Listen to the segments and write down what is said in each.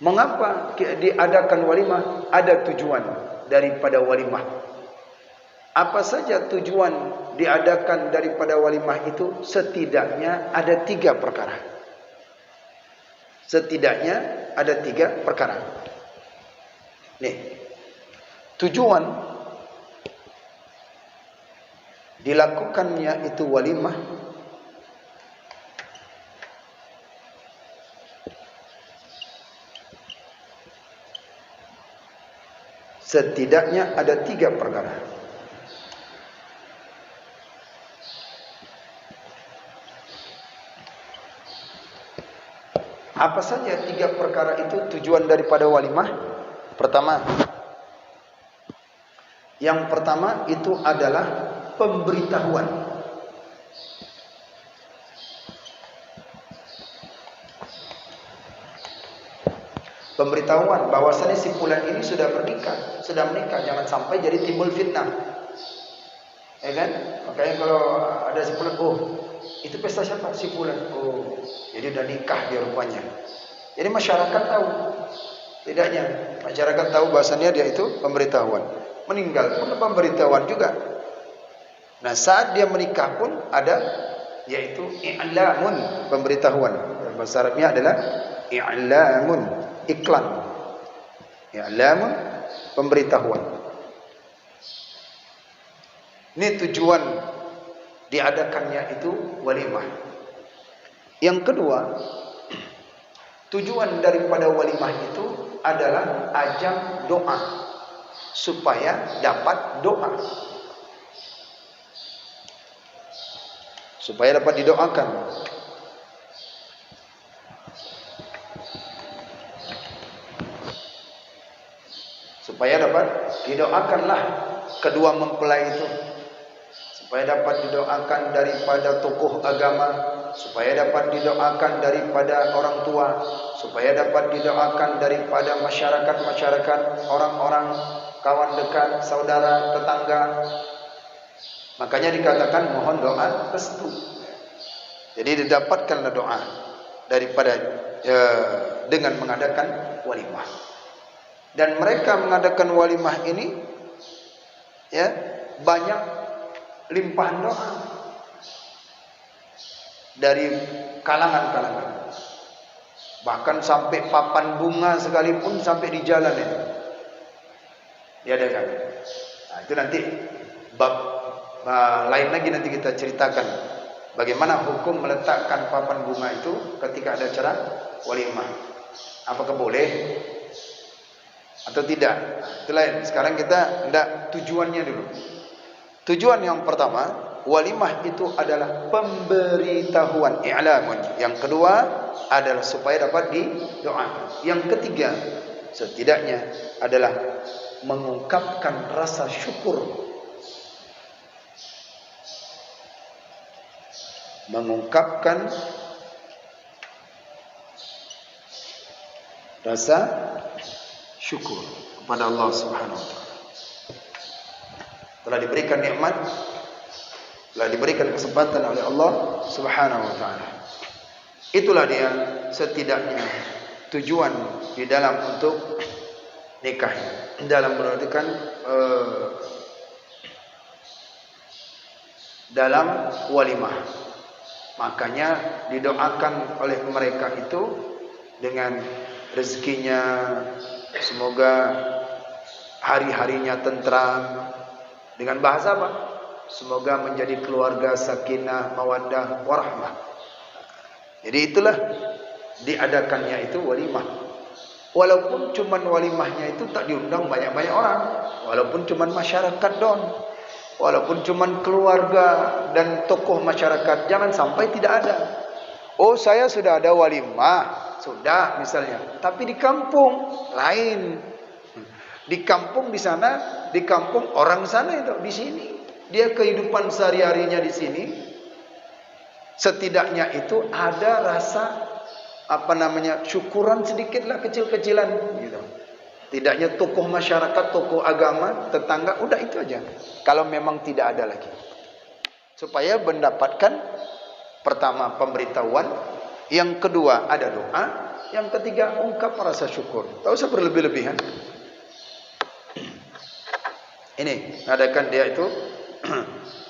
Mengapa diadakan walimah? Ada tujuan daripada walimah. Apa saja tujuan diadakan daripada walimah itu? Setidaknya ada 3 perkara. Setidaknya ada 3 perkara. Nih, tujuan dilakukannya itu walimah setidaknya ada 3 perkara. Apa saja 3 perkara itu tujuan daripada walimah? Yang pertama itu adalah pemberitahuan. Pemberitahuan bahwasanya si fulan ini sudah menikah, jangan sampai jadi timbul fitnah. Ya kan? Makanya kalau ada si fulan, oh, itu pesta siapa? Si fulan. Oh, jadi udah nikah dia rupanya. Jadi masyarakat tahu. Tidaknya masyarakat tahu bahwasanya dia itu pemberitahuan. Meninggal pun pemberitahuan juga. Nah, saat dia menikah pun ada, yaitu i'lamun, pemberitahuan. Bahasa Arabnya adalah i'lamun, iklan. I'lamun, pemberitahuan. Ini tujuan diadakannya itu walimah. Yang kedua, tujuan daripada walimah itu adalah ajang doa, supaya dapat doa, supaya dapat didoakan. Supaya dapat didoakanlah kedua mempelai itu, supaya dapat didoakan daripada tokoh agama, supaya dapat didoakan daripada orang tua, supaya dapat didoakan daripada masyarakat, orang-orang, kawan dekat, saudara, tetangga. Makanya dikatakan mohon doa restu. Jadi didapatkanlah doa daripada dengan mengadakan walimah. Dan mereka mengadakan walimah ini, ya, banyak limpahan doa dari kalangan-kalangan. Bahkan sampai papan bunga sekalipun sampai di jalan itu diadakan. Nah, itu nanti bab lain lagi nanti kita ceritakan bagaimana hukum meletakkan papan bunga itu ketika ada acara walimah. Apakah boleh atau tidak? Itu lain. Sekarang kita hendak tujuannya dulu. Tujuan yang pertama, walimah itu adalah pemberitahuan, i'lamun. Yang kedua adalah supaya dapat didoa. Yang ketiga, setidaknya adalah mengungkapkan rasa syukur. Mengungkapkan rasa syukur kepada Allah Subhanahu wa taala. Telah diberikan nikmat, telah diberikan kesempatan oleh Allah Subhanahu wa taala. Itulah dia setidaknya tujuan di dalam untuk nikah, dalam menentukan dalam walimah. Makanya didoakan oleh mereka itu dengan rezekinya, semoga hari-harinya tentram. Dengan bahasa apa? Semoga menjadi keluarga sakinah, mawaddah, warahmah. Jadi itulah diadakannya itu walimah. Walaupun cuman walimahnya itu tak diundang banyak-banyak orang, walaupun cuman masyarakat doang, walaupun cuman keluarga dan tokoh masyarakat, jangan sampai tidak ada. Oh, saya sudah ada walimah, sudah misalnya, tapi di kampung lain. Di kampung di sana, di kampung orang sana itu, di sini dia kehidupan sehari-harinya di sini. Setidaknya itu ada rasa syukuran sedikitlah, kecil-kecilan gitu. Tidaknya tokoh masyarakat, tokoh agama, tetangga, udah itu aja. Kalau memang tidak ada lagi. Supaya mendapatkan pertama pemberitahuan, yang kedua ada doa, yang ketiga ungkap rasa syukur. Tak usah berlebih-lebihan. Ini mengadakan dia itu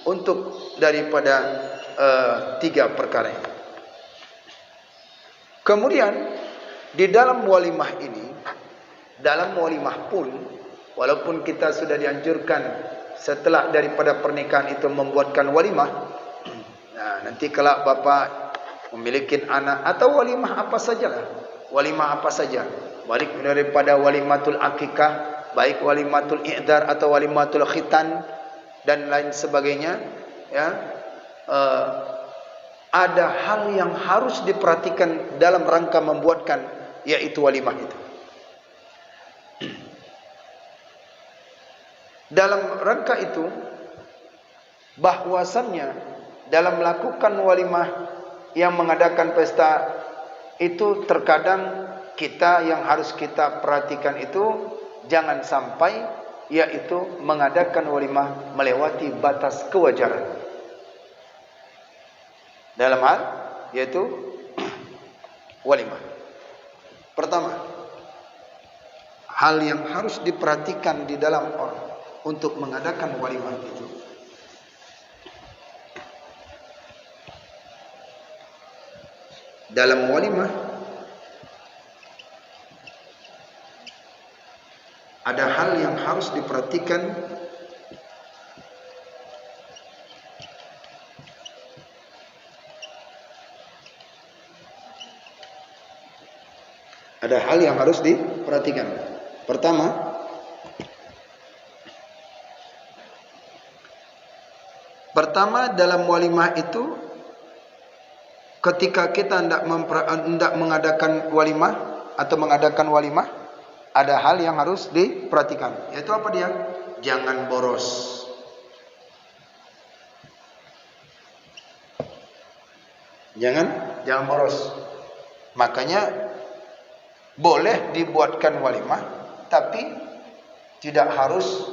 untuk daripada tiga perkara ini. Kemudian di dalam walimah ini, dalam walimah pun, walaupun kita sudah dianjurkan setelah daripada pernikahan itu membuatkan walimah, nah, nanti kalau bapak memiliki anak atau walimah apa sajalah, walimah apa saja, balik daripada walimatul akikah, baik walimatul i'dar atau walimatul khitan dan lain sebagainya, ya, ada hal yang harus diperhatikan dalam rangka membuatkan, yaitu walimah itu. Dalam rangka itu, bahwasannya dalam melakukan walimah yang mengadakan pesta itu, terkadang kita yang harus kita perhatikan itu jangan sampai yaitu mengadakan walimah melewati batas kewajaran. Dalam hal yaitu walimah. Pertama, hal yang harus diperhatikan di dalam orang untuk mengadakan walimah itu, dalam walimah ada hal yang harus diperhatikan. Ada hal yang harus diperhatikan. Pertama dalam walimah itu, ketika kita hendak mengadakan walimah atau mengadakan walimah, ada hal yang harus diperhatikan. Yaitu apa dia? Jangan boros. Jangan boros. Makanya boleh dibuatkan walimah, tapi tidak harus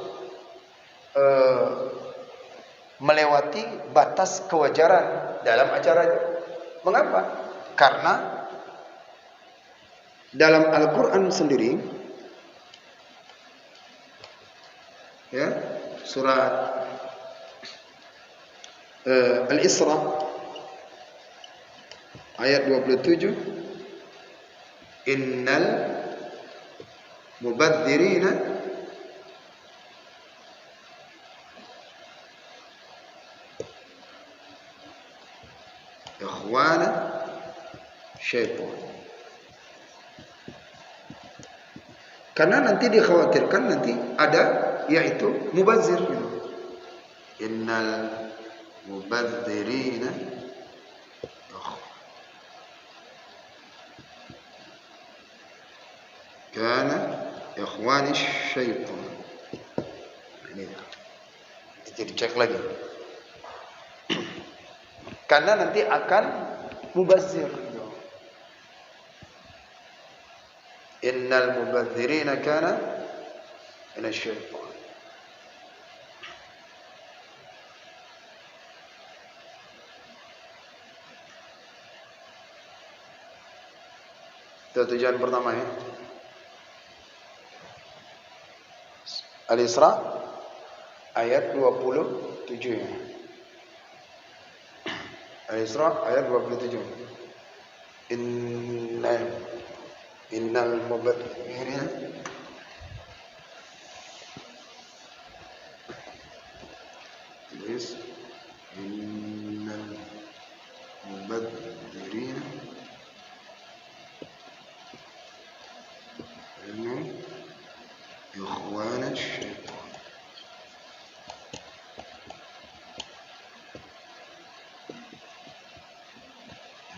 melewati batas kewajaran dalam acaranya. Mengapa? Karena dalam Al-Quran sendiri, ya, surat Al-Isra ayat 27, innal mubadzirina ikhwana syaitan. Karena nanti dikhawatirkan nanti ada yaitu mubazir. Innal mubadzirina kana ikhwani syaitan. Ini jadi cek lagi. Karena nanti akan mubazir. Innal mubadzirina kana min syaitan. Itu tujuan pertama ya. Al-Isra ayat 27 ya. Al-Isra ayat 27. Innal mubadzirina innal mubadzirina ikhwana syaitan.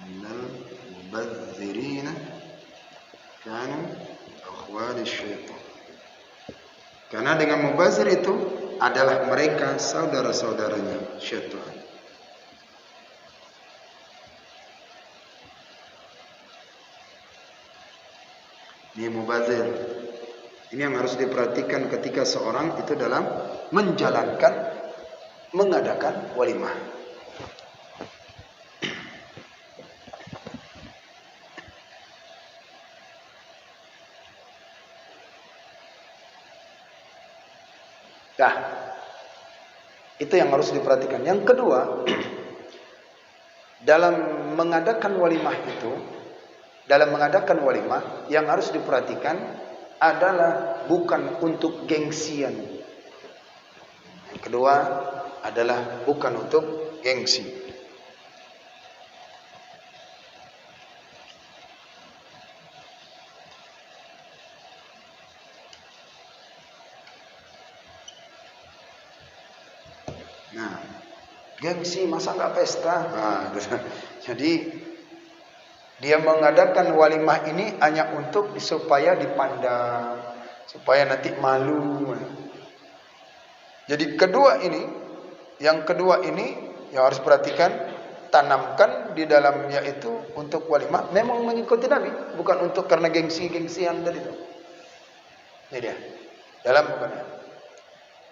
Innal mubadzirina kanu ikhwana syaitan. Karena dengan mubazir itu adalah mereka saudara-saudaranya syaitan. Ini mubazir. Ini yang harus diperhatikan ketika seorang itu dalam mengadakan walimah. Nah, itu yang harus diperhatikan. Yang kedua, dalam mengadakan walimah itu, yang harus diperhatikan adalah bukan untuk gengsian. Yang kedua adalah bukan untuk gengsi. Nah, gengsi masa nggak pesta? Nah, jadi dia mengadakan walimah ini hanya untuk supaya dipandang, supaya nanti malu. Jadi yang kedua ini yang harus perhatikan, tanamkan di dalamnya itu untuk walimah memang mengikuti Nabi, bukan untuk karena gengsi-gengsian dari itu. Ini dia. Dalam bukannya.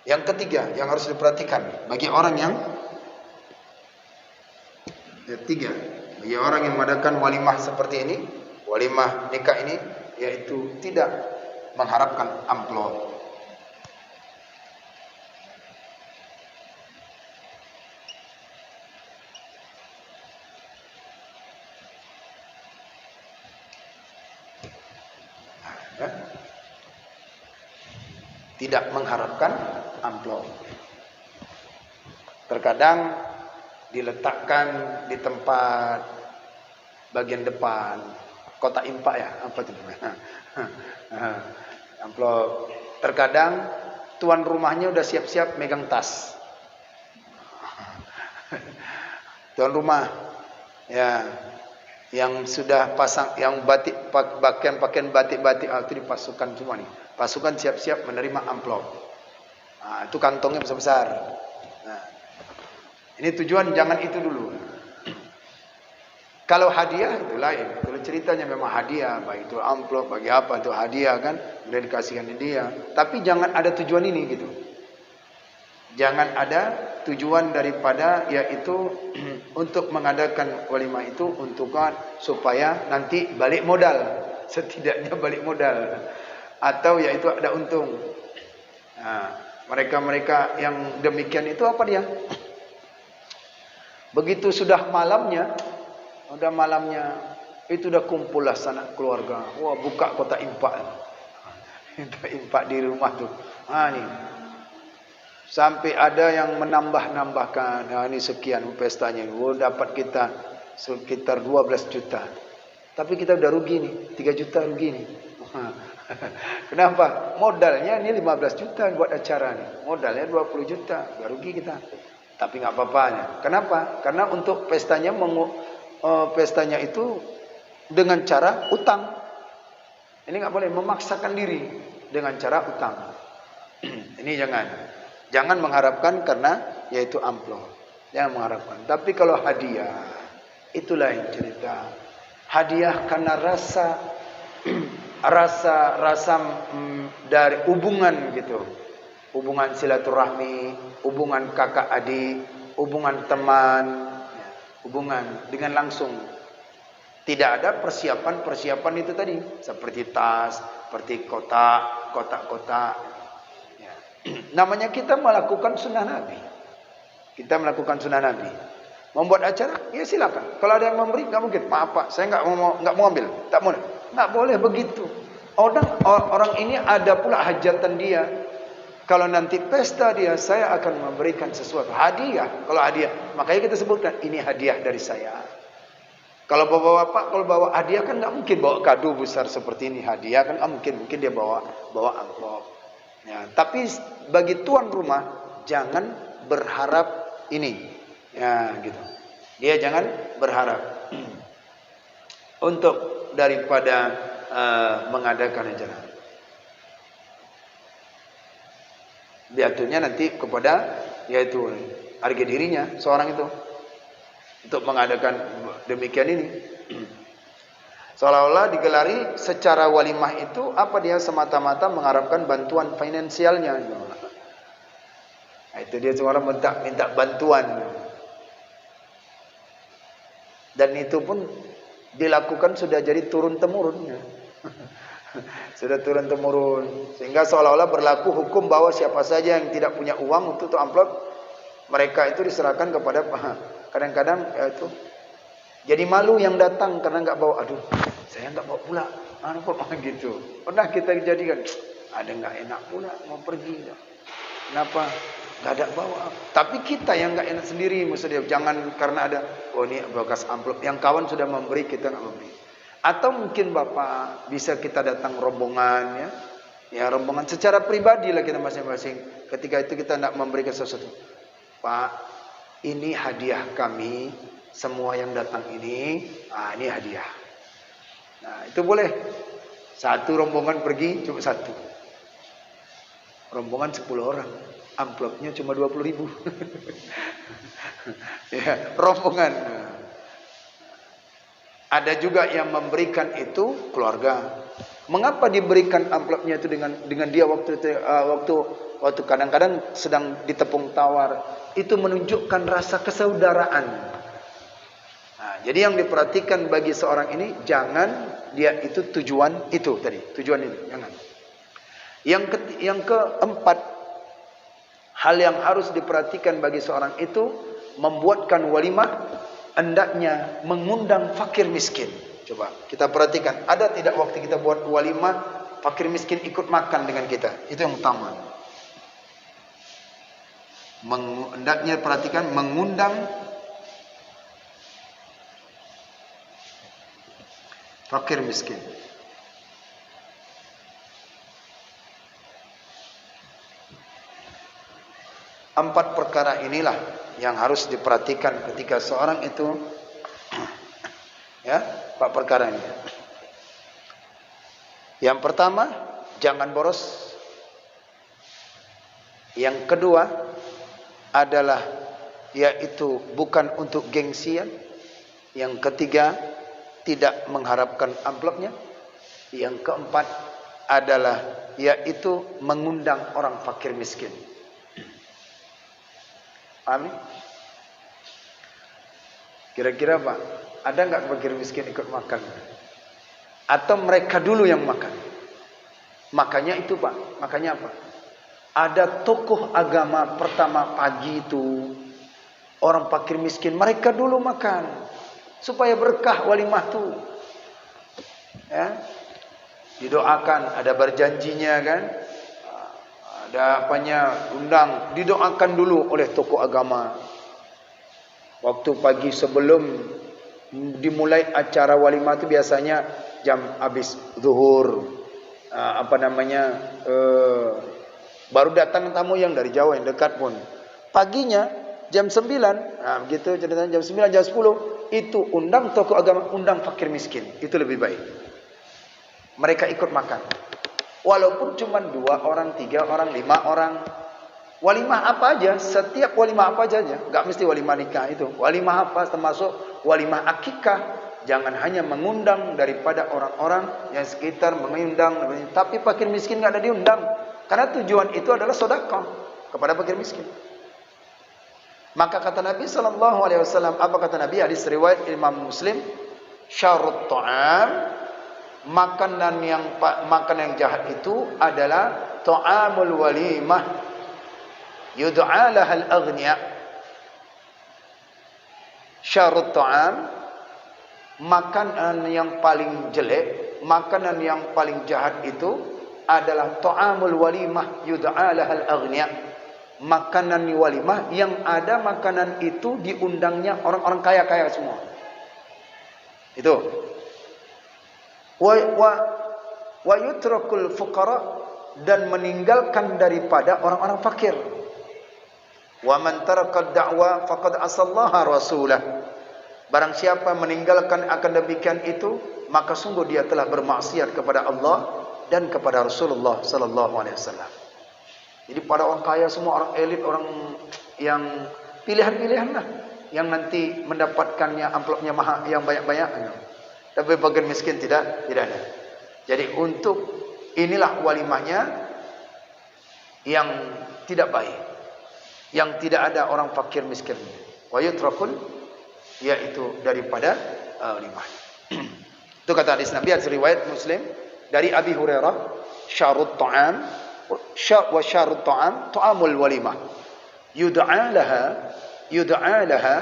Yang ketiga yang harus diperhatikan bagi orang yang bagi orang yang mengadakan walimah seperti ini, walimah nikah ini, yaitu tidak mengharapkan amplop. Tidak mengharapkan amplop. Terkadang diletakkan di tempat bagian depan kotak impak ya, apa itu namanya? Amplop. Terkadang tuan rumahnya udah siap-siap megang tas. Tuan rumah ya yang sudah pasang yang pakaian batik-batik itu dipasukan semua nih. Pasukan siap-siap menerima amplop. Nah, itu kantongnya besar-besar. Nah, ini tujuan jangan itu dulu. Kalau hadiah itu lain. Kalau ceritanya memang hadiah, baik itu amplop, bagi apa itu hadiah kan, udah dikasihkan dia. Tapi jangan ada tujuan ini gitu. Jangan ada tujuan daripada yaitu untuk mengadakan walimah itu untuk supaya nanti balik modal, setidaknya balik modal. Atau yaitu ada untung. Nah, mereka-mereka yang demikian itu apa dia? Begitu sudah malamnya itu udah kumpul lah sanak keluarga. Wah, buka kotak impak. Impak di rumah tuh. Ah nih. Sampai ada yang menambahkan. Nah, ini sekian pestanya. Oh, dapat kita sekitar 12 juta. Tapi kita udah rugi nih, 3 juta rugi nih. Kenapa? Modalnya ini 15 juta buat acara nih. Modalnya 20 juta, udah rugi kita. Tapi nggak apa-apanya. Kenapa? Karena untuk pestanya pestanya itu dengan cara utang. Ini nggak boleh memaksakan diri dengan cara utang. Ini jangan mengharapkan karena yaitu amplop. Jangan mengharapkan. Tapi kalau hadiah, itulah yang cerita. Hadiah karena rasa dari hubungan gitu. Hubungan silaturahmi, hubungan kakak adik, hubungan teman, hubungan dengan langsung. Tidak ada persiapan itu tadi, seperti tas, seperti kotak-kotak. Ya. Namanya kita melakukan sunnah Nabi. Kita melakukan sunnah Nabi. Membuat acara, ya silakan. Kalau ada yang memberi, nggak mungkin. Maaf Pak, saya nggak mau ambil, tak boleh. Nggak boleh begitu. Orang ini ada pula hajatan dia. Kalau nanti pesta dia, saya akan memberikan sesuatu hadiah. Kalau hadiah, makanya kita sebutkan ini hadiah dari saya. Kalau bapak kalau bawa hadiah kan nggak mungkin bawa kado besar seperti ini. Hadiah kan mungkin dia bawa amplop. Ya, tapi bagi tuan rumah jangan berharap ini. Ya, gitu. Dia jangan berharap untuk daripada mengadakan acara. Diaturnya nanti kepada yaitu harga dirinya seorang itu untuk mengadakan demikian ini. Seolah-olah digelari secara walimah itu apa dia semata-mata mengharapkan bantuan finansialnya. Nah, itu dia seorang minta bantuan. Dan itu pun dilakukan sudah jadi turun temurun. Sudah turun temurun, sehingga seolah-olah berlaku hukum bahwa siapa saja yang tidak punya uang untuk amplop, mereka itu diserahkan kepada kadang-kadang itu jadi malu yang datang karena nggak bawa. Aduh, saya nggak bawa pula. Gitu. Pernah kita jadikan, ada nggak enak pula mau pergi. Kenapa? Nggak ada bawa. Tapi kita yang nggak enak sendiri, maksudnya jangan karena ada, oh ini bekas amplop, yang kawan sudah memberi kita nggak memberi. Atau mungkin Bapak bisa kita datang rombongan ya rombongan secara pribadi lah kita masing-masing. Ketika itu kita tidak memberikan sesuatu. Pak, ini hadiah kami, semua yang datang ini hadiah. Nah itu boleh. Satu rombongan pergi cuma satu. Rombongan 10 orang, amplopnya cuma 20.000. Ya, rombongan. Ada juga yang memberikan itu keluarga. Mengapa diberikan amplopnya itu dengan dia waktu itu, waktu kadang-kadang sedang ditepung tawar, itu menunjukkan rasa kesaudaraan. Nah, jadi yang diperhatikan bagi seorang ini, jangan dia itu tujuan itu tadi, tujuan itu jangan. Yang keempat, hal yang harus diperhatikan bagi seorang itu membuatkan walimah, hendaknya mengundang fakir miskin. Coba kita perhatikan, ada tidak waktu kita buat walimah fakir miskin ikut makan dengan kita? Itu yang utama. Hendaknya perhatikan mengundang fakir miskin. Empat perkara inilah yang harus diperhatikan ketika seorang itu ya, empat perkara ini. Yang pertama, jangan boros. Yang kedua adalah yaitu bukan untuk gengsian. Yang ketiga, tidak mengharapkan amplopnya. Yang keempat adalah yaitu mengundang orang fakir miskin. Amin. Kira-kira Pak, ada nggak fakir miskin ikut makan? Atau mereka dulu yang makan? Makanya itu Pak, makanya apa? Ada tokoh agama pertama pagi itu, orang fakir miskin, mereka dulu makan supaya berkah walimah tuh. Ya, didoakan, ada berjanjinya kan? Ada apanya, undang, didoakan dulu oleh tokoh agama. Waktu pagi sebelum dimulai acara walimah itu biasanya jam habis zuhur, baru datang tamu yang dari Jawa yang dekat pun. Paginya jam 9, begitu ceritanya, jam 9, jam 10 itu undang tokoh agama, undang fakir miskin. Itu lebih baik. Mereka ikut makan. Walaupun cuma 2 orang, 3 orang, 5 orang. Walimah apa aja, setiap walimah apa aja, enggak mesti walimah nikah itu. Walimah apa termasuk walimah akikah. Jangan hanya mengundang daripada orang-orang yang sekitar mengundang, tapi fakir miskin enggak ada diundang. Karena tujuan itu adalah sedekah kepada fakir miskin. Maka kata Nabi sallallahu alaihi wasallam, apa kata Nabi? Hadis riwayat Imam Muslim, syarrut ta'am, makanan yang jahat itu adalah ta'amul walimah yud'a lahal aghniya. Syarrut ta'am, makanan yang paling jelek, makanan yang paling jahat itu adalah ta'amul walimah yud'a lahal aghniya. Makanan walimah yang ada makanan itu diundangnya orang-orang kaya-kaya semua. Itu. Wa yutrakul fuqara, dan meninggalkan daripada orang-orang fakir. Wa man taraka ad-da'wa faqad asallaha rasulah. Barang siapa meninggalkan akan demikian itu, maka sungguh dia telah bermaksiat kepada Allah dan kepada Rasulullah sallallahu alaihi wasallam. Jadi pada orang kaya semua, orang elit, orang yang pilihan-pilihan lah yang nanti mendapatkannya amplopnya mahal yang banyak-banyak. Tapi bagian miskin tidak ada. Jadi untuk inilah walimahnya yang tidak baik, yang tidak ada orang fakir miskin. Wa yutrakul, yaitu daripada walimah. Itu kata hadis Nabi, hadis riwayat Muslim dari Abi Hurairah, syarut ta'am wa syarut ta'am ta'amul walimah. Yud'a laha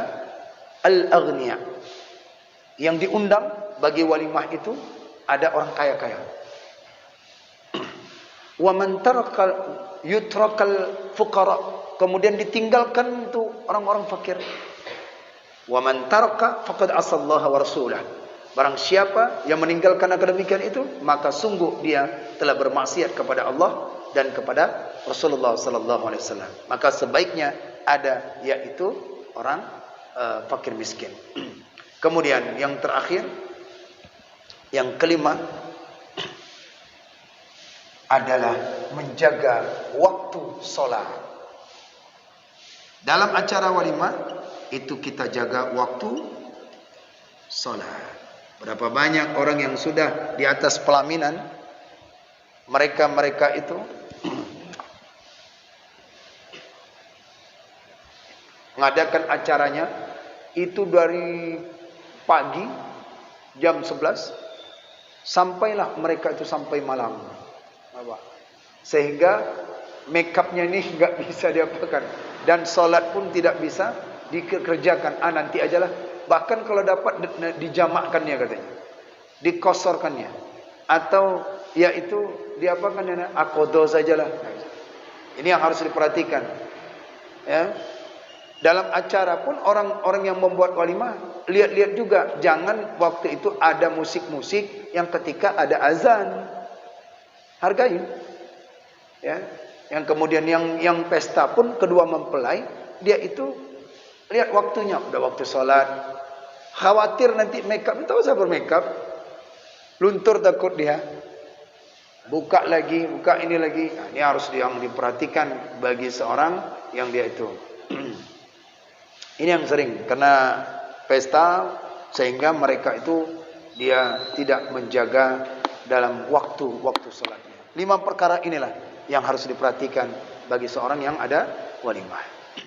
al-aghniya. Yang diundang bagi walimah itu ada orang kaya-kaya. Wa man tarakal yutrakal fuqara. Kemudian ditinggalkan itu orang-orang fakir. Wa man taraka faqad asallaha wa rasulah. Barang siapa yang meninggalkan akan demikian itu, maka sungguh dia telah bermaksiat kepada Allah dan kepada Rasulullah sallallahu alaihi wasallam. Maka sebaiknya ada yaitu orang fakir miskin. Kemudian yang terakhir, yang kelima adalah menjaga waktu sholat. Dalam acara walimah itu kita jaga waktu sholat. Berapa banyak orang yang sudah di atas pelaminan, mereka itu mengadakan acaranya itu dari pagi jam 11 sampailah mereka itu sampai malam. Sehingga make upnya ini nggak bisa diapakan dan sholat pun tidak bisa dikerjakan. Nanti ajalah. Bahkan kalau dapat dijamakkannya katanya, dikosorkannya, atau yaitu diapakan ya, akodo sajalah. Ini yang harus diperhatikan. Ya. Dalam acara pun orang-orang yang membuat walimah lihat-lihat juga, jangan waktu itu ada musik-musik yang ketika ada azan. Hargai. Ya. Yang kemudian yang pesta pun kedua mempelai, dia itu lihat waktunya, udah waktu sholat. Khawatir nanti makeup, tahu saya bermakeup, luntur takut dia. Buka lagi, buka ini lagi. Nah, ini harus yang diperhatikan bagi seorang yang dia itu. Ini yang sering kena pesta sehingga mereka itu dia tidak menjaga dalam waktu sholatnya. 5 perkara inilah yang harus diperhatikan bagi seorang yang ada walimah.